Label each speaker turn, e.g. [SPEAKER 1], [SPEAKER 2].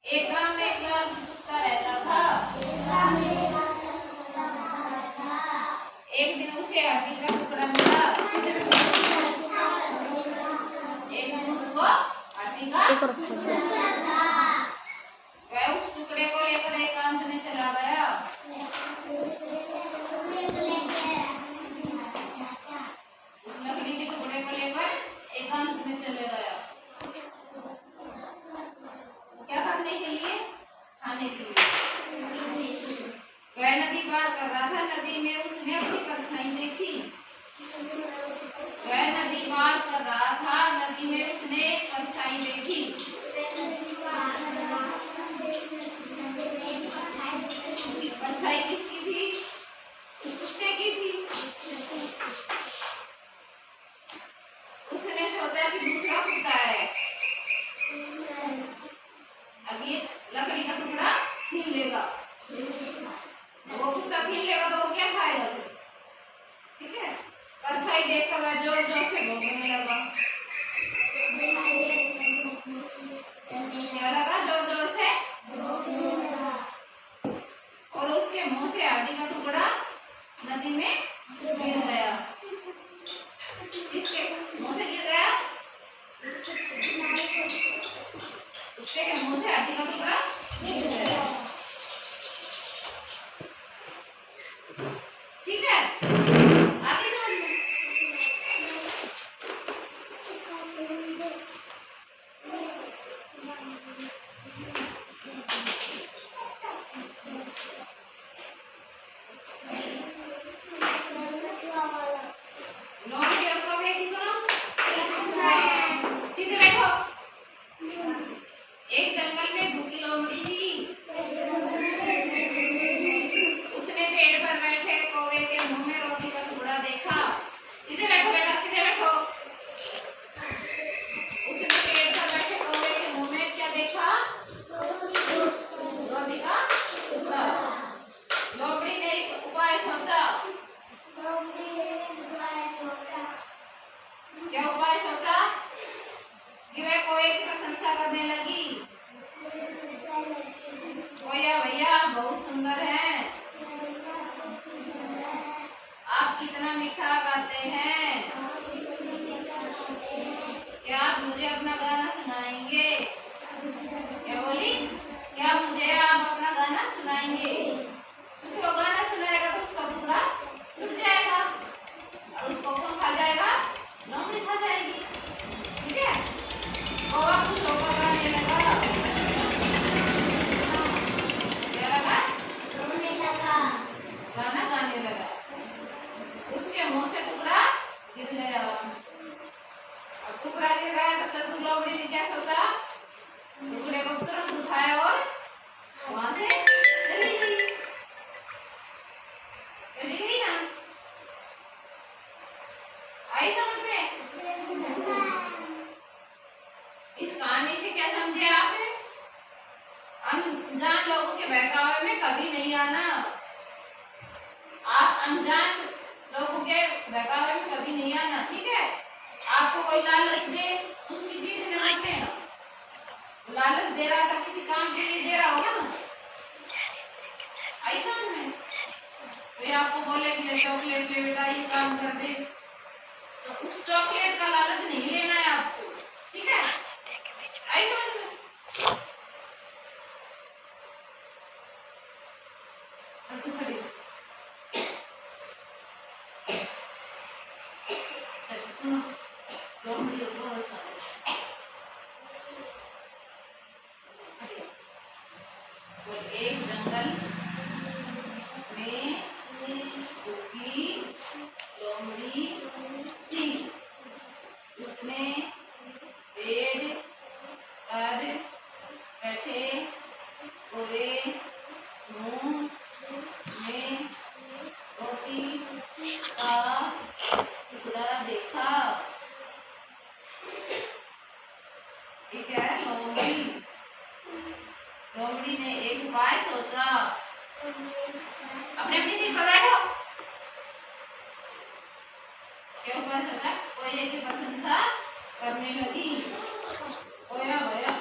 [SPEAKER 1] एक गांव में एक लाल कुत्ता रहता था। एक दिन उसे हड्डी का टुकड़ा मिला। एक दिन उसको हड्डी का वह उस टुकड़े को लेकर एकांत में चला गया। उस लकड़ी के टुकड़े को लेकर एकांत में चले गया। क्या करने के लिए? खाने के लिए। वह नदी पार कर रहा था। नदी में उसने अपनी परछाई देखी। वह नदी पार कर रहा था। नदी में उसने परछाई देखी। परछाई किसकी थी? कुत्ते की थी। उसने सोचा कि दूसरा कुत्ता है। अब ये लकड़ी का टुकड़ा छीन लेगा। वो कुत्ता छीन लेगा तो वो क्या खाएगा? ठीक है। परछाई देखकर वह जोर जोर से भौंकने लगा। क्या लगा? जोर जोर से और उसके मुंह से हड्डी का टुकड़ा नदी में गिर गया। किसके मुंह से गिर गया? कुत्ते के मुंह से हड्डी का टुकड़ा गिर गया। ठीक है, आगे समझ में। लोमड़ी अब कब है कि सुनो? सीधे बैठो। एक जंगल में भूखी लोमड़ी थी। उसने पेड़ पर बैठे कौवे के मुंह में रोटी का टुकड़ा देखा। सीधे बैठो बेटा, सीधे बैठो। उसने पेड़ पर बैठे कौवे के मुंह में क्या देखा? रोटी का टुकड़ा। लोमड़ी ने एक उपाय सोचा। क्या उपाय सोचा? कि वह कौवे की प्रशंसा करने लगी। कोया भैया बहुत सुंदर है। आप कितना मीठा गाते हैं। क्या आप मुझे अपना गाना सुनाएंगे? क्या बोली? क्या मुझे आप अपना गाना सुनाएंगे? क्योंकि वो गाना सुनाएगा तो उसका टुकड़ा टूट जाएगा और उसको कौन खा जाएगा? लोमड़ी खा जाएगी। ठीक है। कौवा खुश होकर गाने लगा। क्या लगा? गाना गाने लगा। उसके मुंह से टुकड़ा गिर गया। अब टुकड़ा गिर गया तो चतुर लोमड़ी ने क्या सोचा? टुकड़े को तुरंत उठाया और वहां से चली गई। चली गई ना? आई समझ में? इस कहानी से क्या समझे आप? अनजान लोगों के बहकावे में कभी नहीं आना। आप अनजान लोगों के बहकावे में कभी नहीं आना। ठीक है। आपको कोई लालच दे उसकी चीज न मत लेना। लालच दे रहा था किसी काम के लिए दे रहा होगा ना। आई समझ में? तो आपको बोले कि चॉकलेट ले बेटा, ये काम कर दे, तो उस चॉकलेट का लालच नहीं लेना है आपको। ठीक है। आई समझ में? एक जंगल में भूखी लोमड़ी थी। उसने पेड़ पर बैठे कौवे मुंह में रोटी का टुकड़ा देखा। ये क्या है? लोमड़ी। लोमड़ी ने एक उपाय सोचा। अपने अपनी सीट पर बैठो। क्या उपाय सोचा? कोयले की प्रशंसा करने लगी। कोया भैया